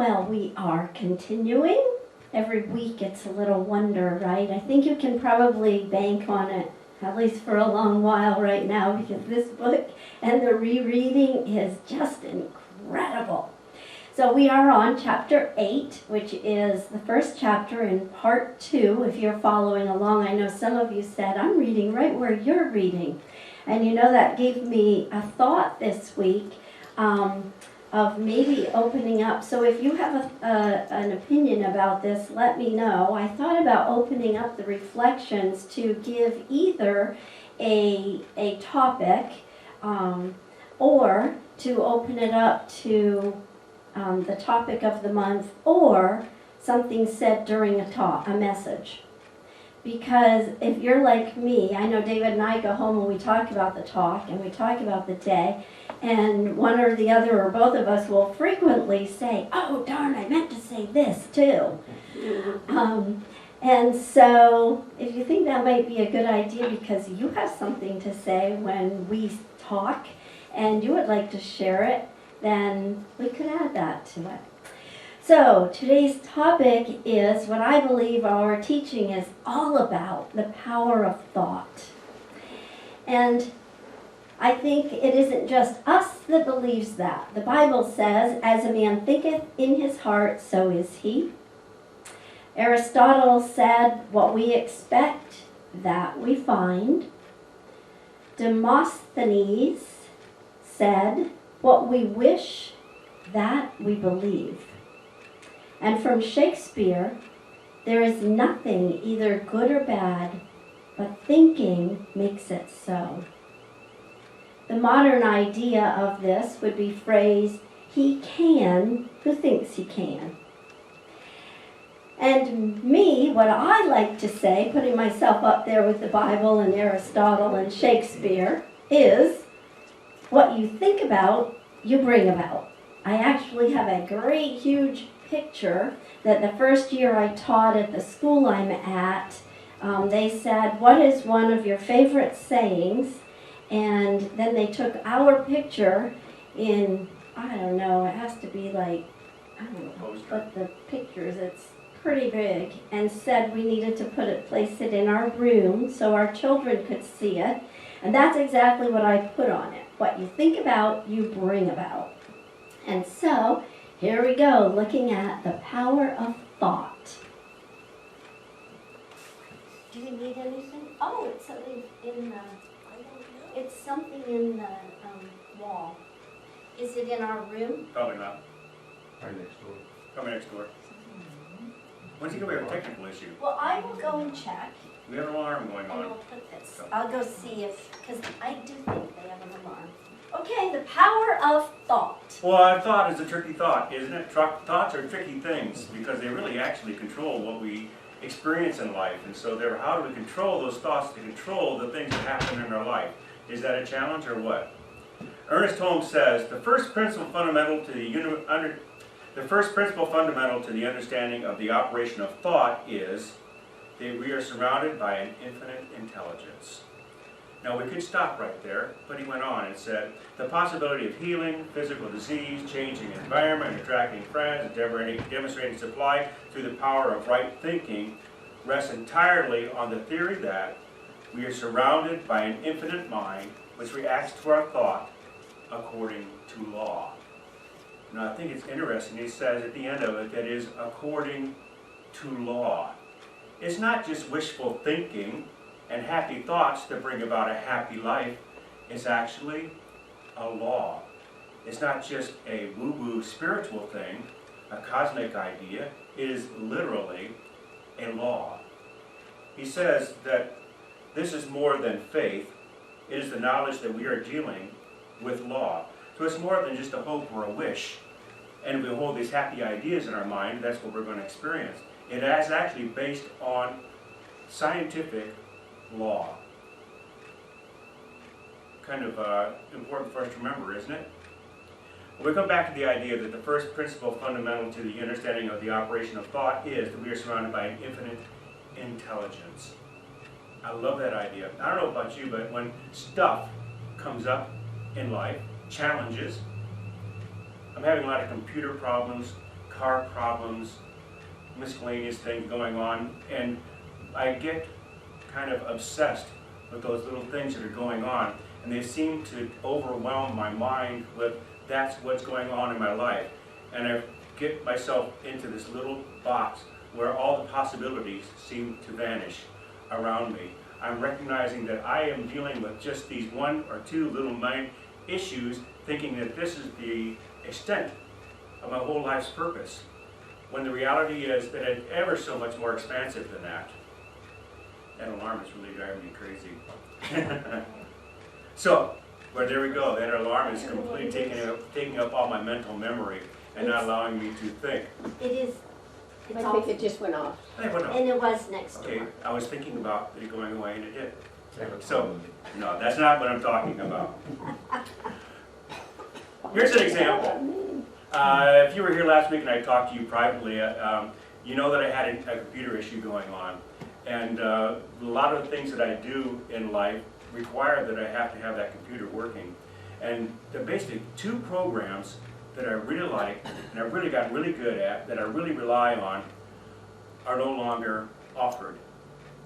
Well, we are continuing. Every week it's a little wonder, right? I think you can probably bank on it, at least for a long while right now, because this book and the rereading is just incredible. So we are on chapter 8, which is the first chapter in part 2. If you're following along, I know some of you said, I'm reading right where you're reading. And you know, that gave me a thought this week of maybe opening up. So if you have an opinion about this, let me know. I thought about opening up the reflections to give either a topic or to open it up to the topic of the month, or something said during a message. Because if you're like me, I know David and I go home and we talk about the talk and we talk about the day, and one or the other or both of us will frequently say, oh darn, I meant to say this too. And so if you think that might be a good idea because you have something to say when we talk and you would like to share it, then we could add that to it. So today's topic is what I believe our teaching is all about, the power of thought. And I think it isn't just us that believes that. The Bible says, as a man thinketh in his heart, so is he. Aristotle said, what we expect, that we find. Demosthenes said, what we wish, that we believe. And from Shakespeare, there is nothing either good or bad, but thinking makes it so. The modern idea of this would be phrased, he can who thinks he can. And me, what I like to say, putting myself up there with the Bible and Aristotle and Shakespeare, is what you think about, you bring about. I actually have a great huge picture that the first year I taught at the school I'm at, they said, what is one of your favorite sayings? And then they took our picture in, I don't know, it has to be like, I don't know, but the pictures, it's pretty big, and said we needed to place it in our room so our children could see it. And that's exactly what I put on it. What you think about, you bring about. And so, here we go, looking at the power of thought. Do you need anything? Oh, it's something in the, it's something in the wall. Is it in our room? Probably not. Right next door. Probably next door. When's he going to have a technical issue? Well, I will go and check. We have an alarm going And on. we'll put this. I'll go see if, because I do think they have an alarm. Okay, the power of thought. Well, thought is a tricky thought, isn't it? Thoughts are tricky things because they really actually control what we experience in life. And so how do we control those thoughts to control the things that happen in our life? Is that a challenge or what? Ernest Holmes says, the first principle fundamental to the understanding of the operation of thought is that we are surrounded by an infinite intelligence. Now we could stop right there, but he went on and said, the possibility of healing, physical disease, changing environment, attracting friends, demonstrating supply through the power of right thinking rests entirely on the theory that we are surrounded by an infinite mind which reacts to our thought according to law. Now I think it's interesting, he says at the end of it, that is according to law. It's not just wishful thinking and happy thoughts that bring about a happy life. It's actually a law. It's not just a woo-woo spiritual thing, a cosmic idea. It is literally a law. He says that this is more than faith. It is the knowledge that we are dealing with law. So it's more than just a hope or a wish. And we hold these happy ideas in our mind, that's what we're going to experience. It is actually based on scientific law. Kind of important for us to remember, isn't it? Well, we come back to the idea that the first principle fundamental to the understanding of the operation of thought is that we are surrounded by an infinite intelligence. I love that idea. I don't know about you, but when stuff comes up in life, challenges, I'm having a lot of computer problems, car problems, miscellaneous things going on, and I get kind of obsessed with those little things that are going on, and they seem to overwhelm my mind with that's what's going on in my life. And I get myself into this little box where all the possibilities seem to vanish around me. I'm recognizing that I am dealing with just these one or two little minor issues, thinking that this is the extent of my whole life's purpose, when the reality is that it's ever so much more expansive than that. That alarm is really driving me crazy. So, well, there we go. That alarm is completely taking up all my mental memory and not allowing me to think. It is. It's I all, think it just went off. and it was next Okay, door. I was thinking about it going away and it did. So, no, that's not what I'm talking about. Here's an example. If you were here last week and I talked to you privately, you know that I had a computer issue going on. And a lot of the things that I do in life require that I have to have that computer working. And there are basically two programs that I really like and I've really gotten really good at, that I really rely on, are no longer offered.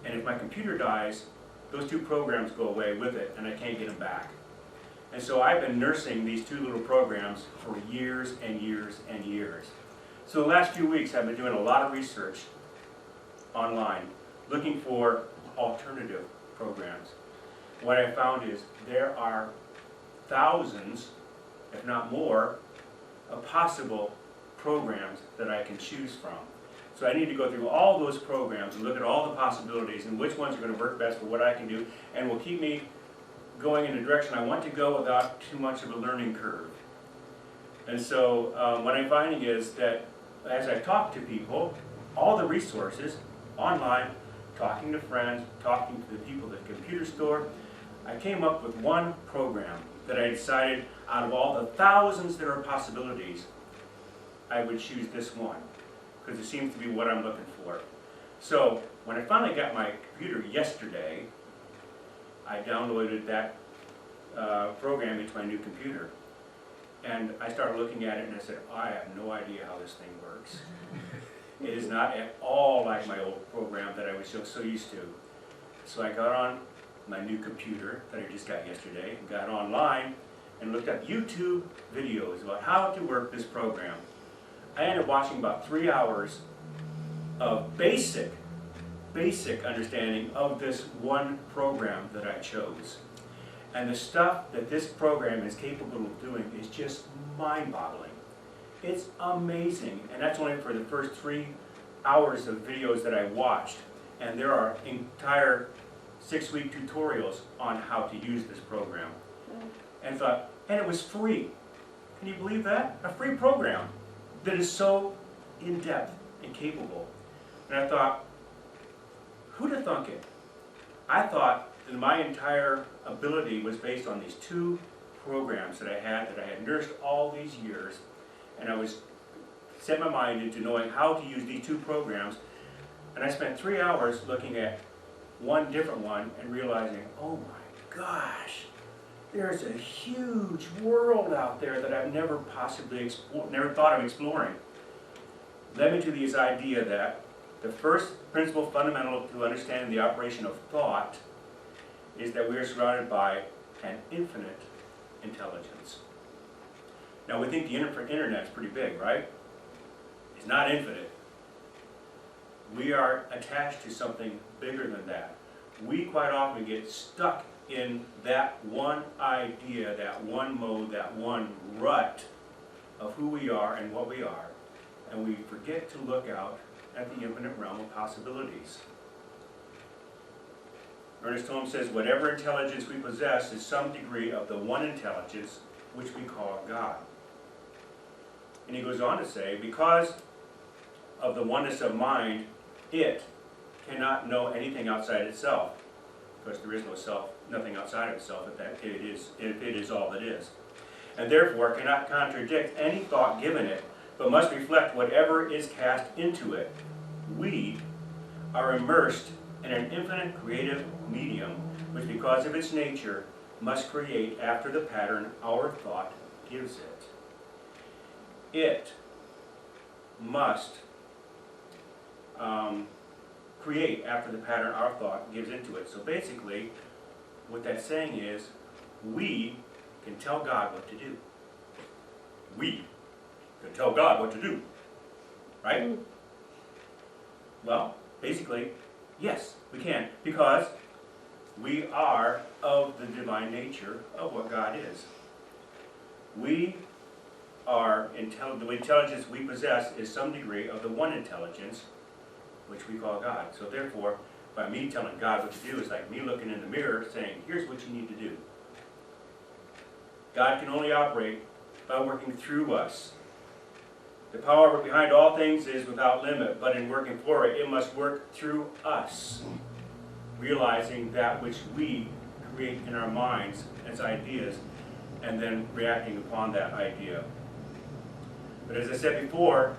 And if my computer dies, those two programs go away with it and I can't get them back. And so I've been nursing these two little programs for years and years and years. So the last few weeks I've been doing a lot of research online, looking for alternative programs. What I found is there are thousands, if not more, of possible programs that I can choose from. So I need to go through all those programs and look at all the possibilities and which ones are going to work best for what I can do and will keep me going in the direction I want to go without too much of a learning curve. And so what I'm finding is that as I talk to people, all the resources online, talking to friends, talking to the people at the computer store, I came up with one program that I decided out of all the thousands there are possibilities, I would choose this one, because it seems to be what I'm looking for. So when I finally got my computer yesterday, I downloaded that program into my new computer. And I started looking at it and I said, I have no idea how this thing works. It is not at all like my old program that I was so used to. So I got on my new computer that I just got yesterday, and got online and looked up YouTube videos about how to work this program. I ended up watching about 3 hours of basic understanding of this one program that I chose. And the stuff that this program is capable of doing is just mind-boggling. It's amazing, and that's only for the first 3 hours of videos that I watched. And there are entire 6-week tutorials on how to use this program. And it was free. Can you believe that? A free program that is so in-depth and capable. And I thought, who'd have thunk it? I thought that my entire ability was based on these two programs that I had nursed all these years, and I was set my mind into knowing how to use these two programs. And I spent 3 hours looking at one different one and realizing, oh my gosh, there's a huge world out there that I've never thought of exploring. Led me to this idea that the first principle fundamental to understanding the operation of thought is that we are surrounded by an infinite intelligence. Now we think the internet's pretty big, right? It's not infinite. We are attached to something bigger than that. We quite often get stuck in that one idea, that one mode, that one rut of who we are and what we are, and we forget to look out at the infinite realm of possibilities. Ernest Holmes says, whatever intelligence we possess is some degree of the one intelligence which we call God. And he goes on to say, because of the oneness of mind, it cannot know anything outside itself, because there is no self, nothing outside of itself, if it is all that is. And therefore cannot contradict any thought given it, but must reflect whatever is cast into it. We are immersed in an infinite creative medium, which because of its nature must create after the pattern our thought gives it. It must create after the pattern our thought gives into it. So basically, what that's saying is, we can tell God what to do. We can tell God what to do. Right? Well, basically, yes, we can, because we are of the divine nature of what God is. We are, the intelligence we possess is some degree of the one intelligence, which we call God. So therefore, by me telling God what to do is like me looking in the mirror saying, here's what you need to do. God can only operate by working through us. The power behind all things is without limit, but in working for it, it must work through us, realizing that which we create in our minds as ideas, and then reacting upon that idea. But as I said before,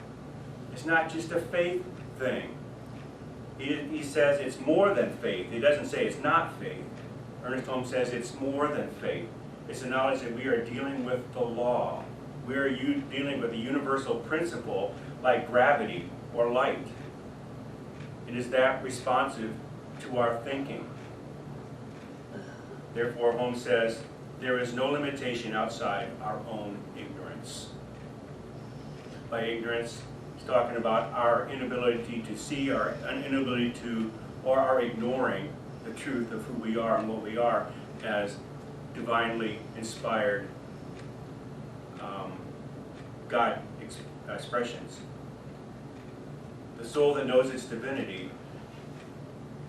it's not just a faith thing. He says it's more than faith. He doesn't say it's not faith. Ernest Holmes says it's more than faith. It's the knowledge that we are dealing with the law. We are dealing with a universal principle like gravity or light. It is that responsive to our thinking. Therefore, Holmes says, there is no limitation outside our own ignorance. By ignorance, he's talking about our inability to see, our inability to, or our ignoring the truth of who we are and what we are as divinely inspired God expressions. The soul that knows its divinity,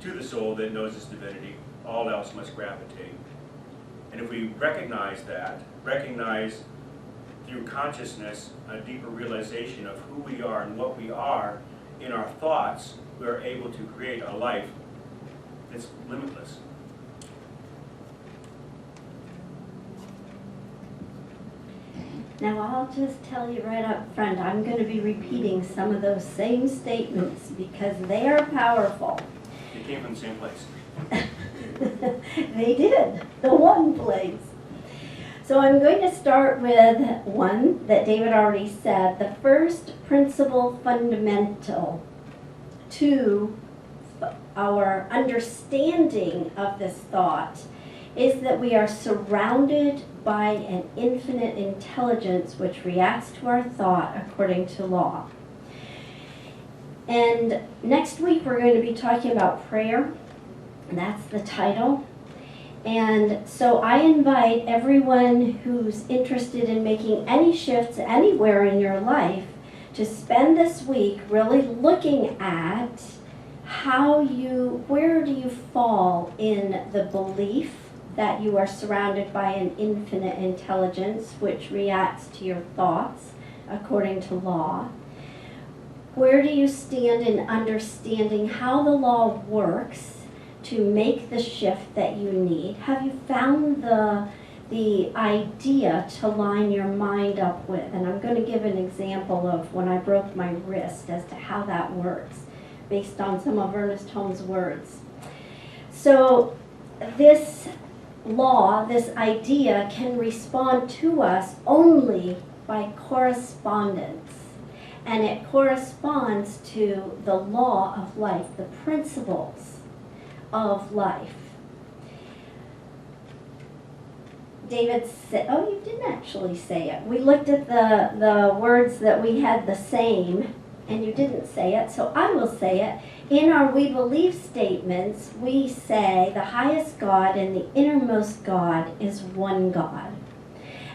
to the soul that knows its divinity, all else must gravitate. And if we recognize that, recognize through consciousness a deeper realization of who we are and what we are in our thoughts, we are able to create a life that's limitless. Now I'll just tell you right up front, I'm going to be repeating some of those same statements because they are powerful. They came from the same place. They did, the one place. So I'm going to start with one that David already said. The first principle fundamental to our understanding of this thought is that we are surrounded by an infinite intelligence which reacts to our thought according to law. And next week we're going to be talking about prayer. That's the title. And so I invite everyone who's interested in making any shifts anywhere in your life to spend this week really looking at where do you fall in the belief that you are surrounded by an infinite intelligence which reacts to your thoughts according to law. Where do you stand in understanding how the law works to make the shift that you need? Have you found the idea to line your mind up with? And I'm going to give an example of when I broke my wrist as to how that works based on some of Ernest Holmes' words. So this law, this idea, can respond to us only by correspondence. And it corresponds to the law of life, the principles of life. David said, oh, you didn't actually say it. We looked at the words that we had the same, and you didn't say it, so I will say it. In our we believe statements, we say the highest God and the innermost God is one God.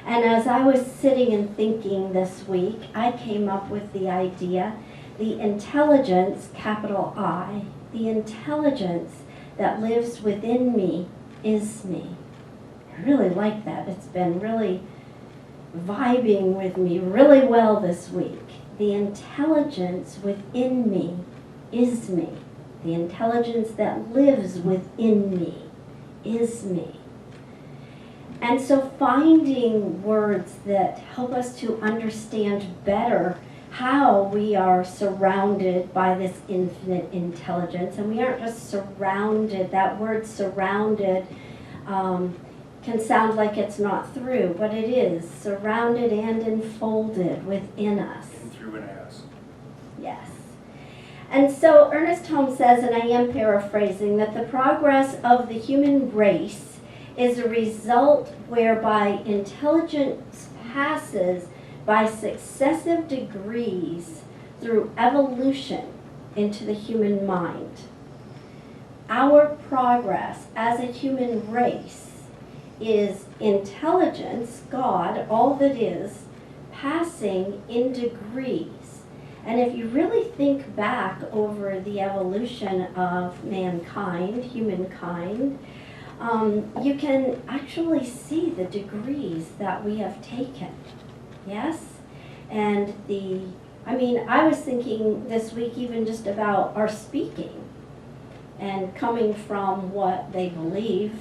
And as I was sitting and thinking this week, I came up with the idea, the intelligence, capital I, the intelligence that lives within me is me. I really like that. It's been really vibing with me really well this week. The intelligence within me is me. The intelligence that lives within me is me. And so finding words that help us to understand better how we are surrounded by this infinite intelligence. And we aren't just surrounded. That word surrounded can sound like it's not through, but it is. Surrounded and enfolded within us. In, through, and as. Yes. And so Ernest Holmes says, and I am paraphrasing, that the progress of the human race is a result whereby intelligence passes by successive degrees through evolution into the human mind. Our progress as a human race is intelligence, God, all that is, passing in degrees. And if you really think back over the evolution of mankind, humankind, you can actually see the degrees that we have taken. Yes? And I was thinking this week even just about our speaking and coming from what they believe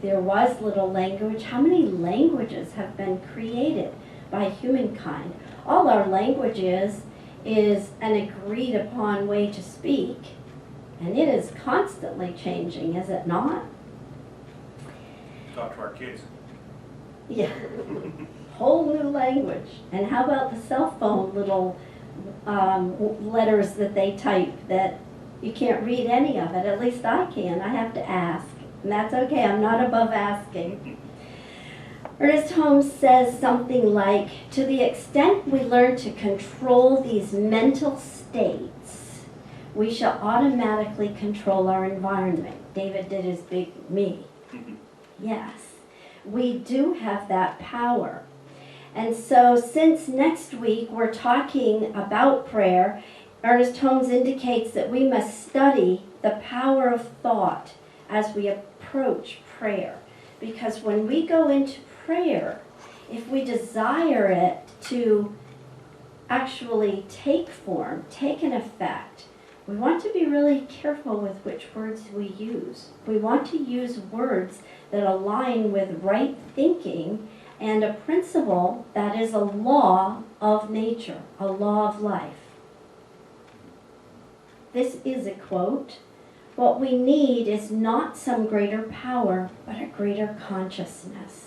there was little language. How many languages have been created by humankind? All our language is an agreed upon way to speak, and it is constantly changing, is it not? Talk to our kids. Yeah. Whole new language. And how about the cell phone little letters that they type that you can't read any of it? At least I can. I have to ask. And that's okay. I'm not above asking. Ernest Holmes says something like, to the extent we learn to control these mental states, we shall automatically control our environment. David did his big me. Yes, we do have that power. And so since next week we're talking about prayer, Ernest Holmes indicates that we must study the power of thought as we approach prayer. Because when we go into prayer, if we desire it to actually take form, take an effect, we want to be really careful with which words we use. We want to use words that align with right thinking and a principle that is a law of nature, a law of life. This is a quote. What we need is not some greater power, but a greater consciousness.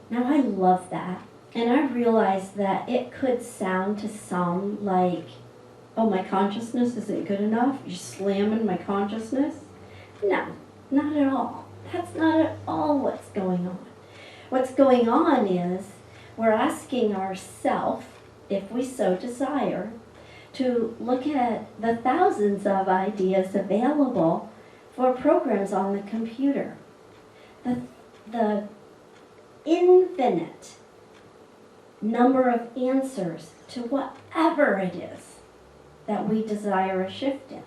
Now I love that, and I realize that it could sound to some like, oh, my consciousness isn't good enough? You're slamming my consciousness? No, not at all. That's not at all what's going on. What's going on is we're asking ourselves, if we so desire, to look at the thousands of ideas available for programs on the computer. The infinite number of answers to whatever it is that we desire a shift in.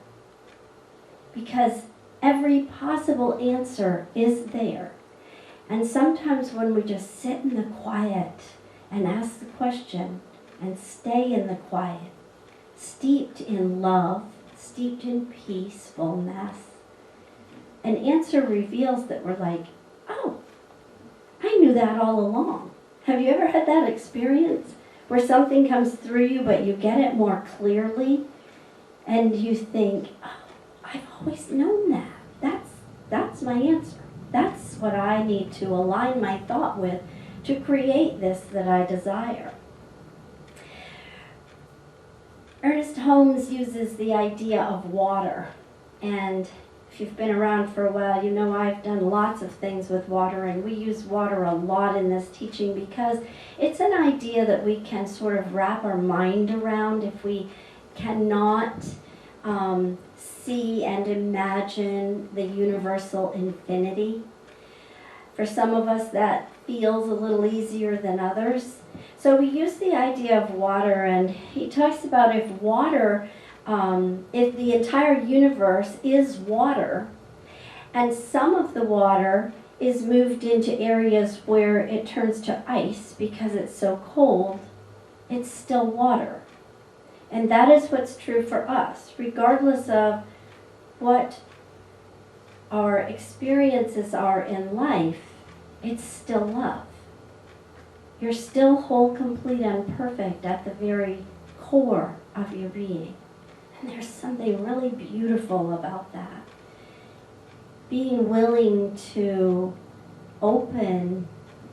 Because every possible answer is there. And sometimes when we just sit in the quiet and ask the question and stay in the quiet, steeped in love, steeped in peacefulness, an answer reveals that we're like, oh, I knew that all along. Have you ever had that experience where something comes through you but you get it more clearly and you think, oh, I've always known that. That's my answer. That's what I need to align my thought with to create this that I desire. Ernest Holmes uses the idea of water, and if you've been around for a while, you know I've done lots of things with water, and we use water a lot in this teaching because it's an idea that we can sort of wrap our mind around if we cannot see and imagine the universal infinity. For some of us that feels a little easier than others. So we use the idea of water, and he talks about if water, if the entire universe is water, and some of the water is moved into areas where it turns to ice because it's so cold, it's still water. And that is what's true for us, regardless of what our experiences are in life, it's still love. You're still whole, complete, and perfect at the very core of your being. And there's something really beautiful about that. Being willing to open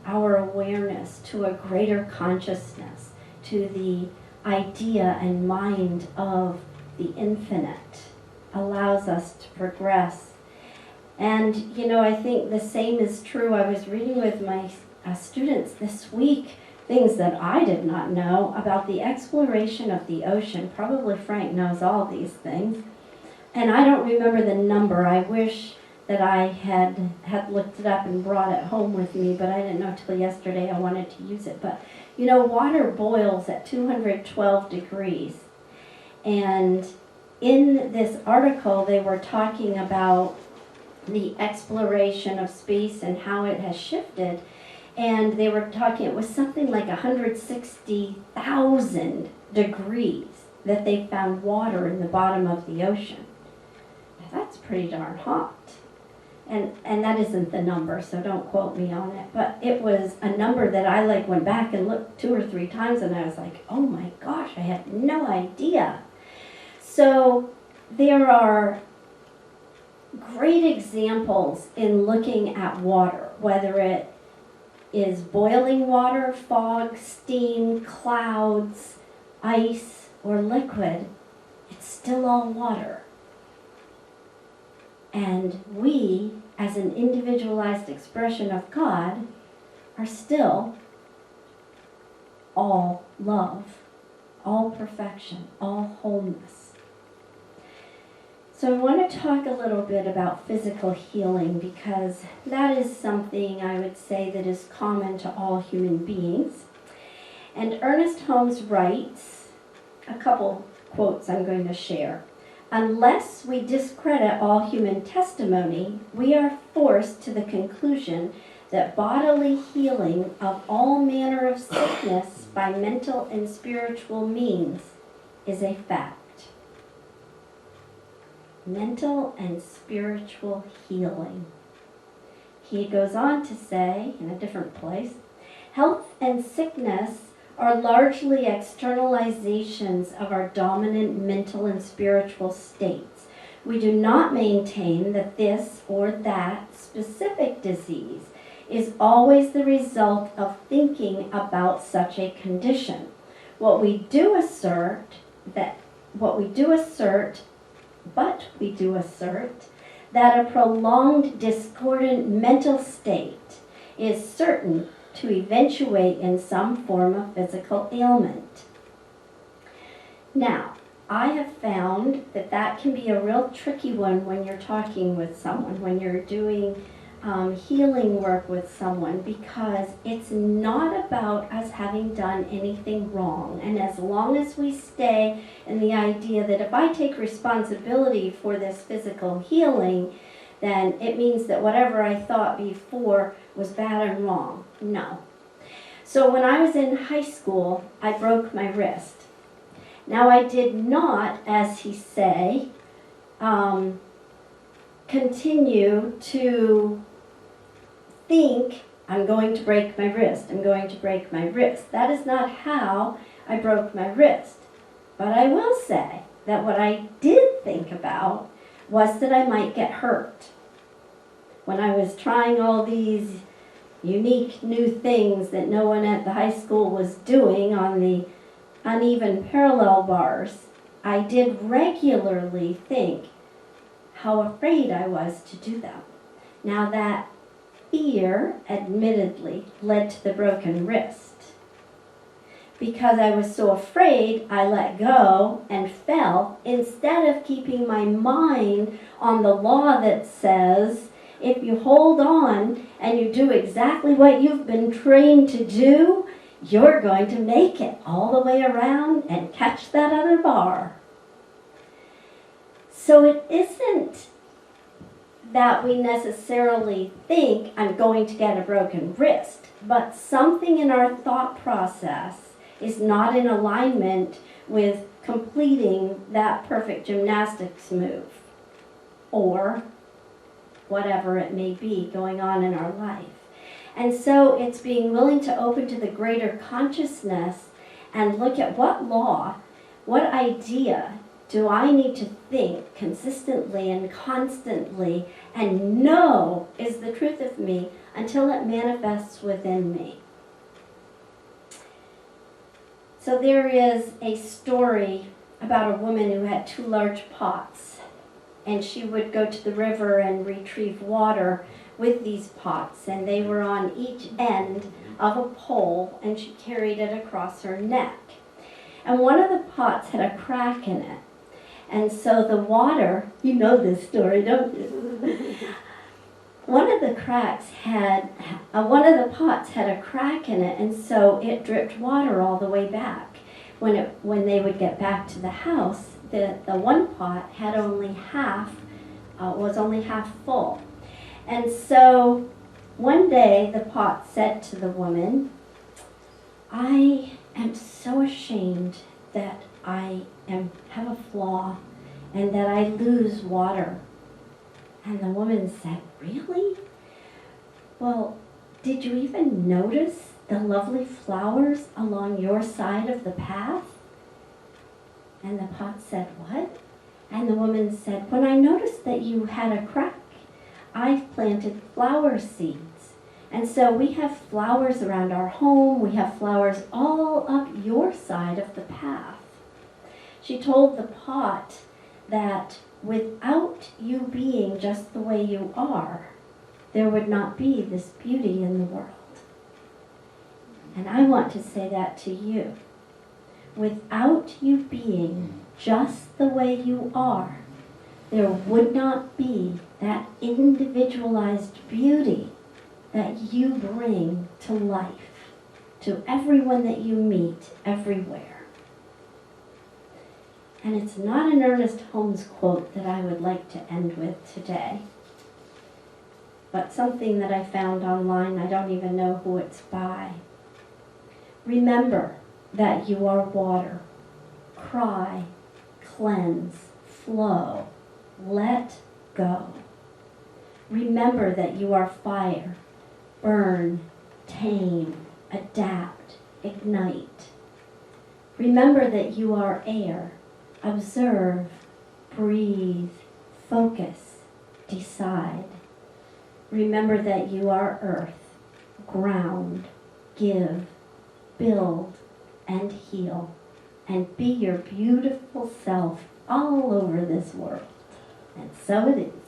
our awareness to a greater consciousness, to the idea and mind of the infinite allows us to progress. And, you know, I think the same is true. I was reading with my students this week things that I did not know about the exploration of the ocean. Probably Frank knows all these things. And I don't remember the number. I wish that I had looked it up and brought it home with me, but I didn't know till yesterday I wanted to use it. But, you know, water boils at 212 degrees. And in this article, they were talking about the exploration of space and how it has shifted. And they were talking, it was something like 160,000 degrees that they found water in the bottom of the ocean. Now, that's pretty darn hot. And that isn't the number, so don't quote me on it. But it was a number that I went back and looked 2 or 3 times, and I was like, oh my gosh, I had no idea. So there are great examples in looking at water, whether it is boiling water, fog, steam, clouds, ice, or liquid. It's still all water. And we, as an individualized expression of God, are still all love, all perfection, all wholeness. So I want to talk a little bit about physical healing, because that is something I would say that is common to all human beings. And Ernest Holmes writes, a couple quotes I'm going to share. Unless we discredit all human testimony, we are forced to the conclusion that bodily healing of all manner of sickness by mental and spiritual means is a fact. Mental and spiritual healing. He goes on to say, in a different place, health and sickness are largely externalizations of our dominant mental and spiritual states. We do not maintain that this or that specific disease is always the result of thinking about such a condition. But we do assert that a prolonged discordant mental state is certain to eventuate in some form of physical ailment. Now, I have found that can be a real tricky one when you're talking with someone, when you're doing healing work with someone, because it's not about us having done anything wrong. And as long as we stay in the idea that if I take responsibility for this physical healing, then it means that whatever I thought before was bad and wrong. No. So when I was in high school, I broke my wrist. Now I did not, as he say, continue to think, I'm going to break my wrist, I'm going to break my wrist. That is not how I broke my wrist. But I will say that what I did think about was that I might get hurt. When I was trying all these unique new things that no one at the high school was doing on the uneven parallel bars, I did regularly think how afraid I was to do them. Now that fear, admittedly, led to the broken wrist. Because I was so afraid, I let go and fell instead of keeping my mind on the law that says, if you hold on and you do exactly what you've been trained to do, you're going to make it all the way around and catch that other bar. So it isn't that we necessarily think I'm going to get a broken wrist, but something in our thought process is not in alignment with completing that perfect gymnastics move, or whatever it may be going on in our life. And so it's being willing to open to the greater consciousness and look at what law, what idea do I need to think consistently and constantly and know is the truth of me until it manifests within me. So there is a story about a woman who had 2 large pots, and she would go to the river and retrieve water with these pots, and they were on each end of a pole, and she carried it across her neck. And one of the pots had a crack in it, and so the water, you know this story, don't you? One of the pots had a crack in it, and so it dripped water all the way back. When they would get back to the house, the one pot had was only half full. And so one day the pot said to the woman, "I am so ashamed that I have a flaw and that I lose water." And the woman said, "Really? Well, did you even notice the lovely flowers along your side of the path?" And the pot said, "What?" And the woman said, "When I noticed that you had a crack, I planted flower seeds. And so we have flowers around our home. We have flowers all up your side of the path." She told the pot that without you being just the way you are, there would not be this beauty in the world. And I want to say that to you. Without you being just the way you are, there would not be that individualized beauty that you bring to life, to everyone that you meet everywhere. And it's not an Ernest Holmes quote that I would like to end with today, but something that I found online. I don't even know who it's by. Remember that you are water. Cry, cleanse, flow, let go. Remember that you are fire. Burn, tame, adapt, ignite. Remember that you are air. Observe, breathe, focus, decide. Remember that you are earth, ground, give, build, and heal, and be your beautiful self all over this world. And so it is.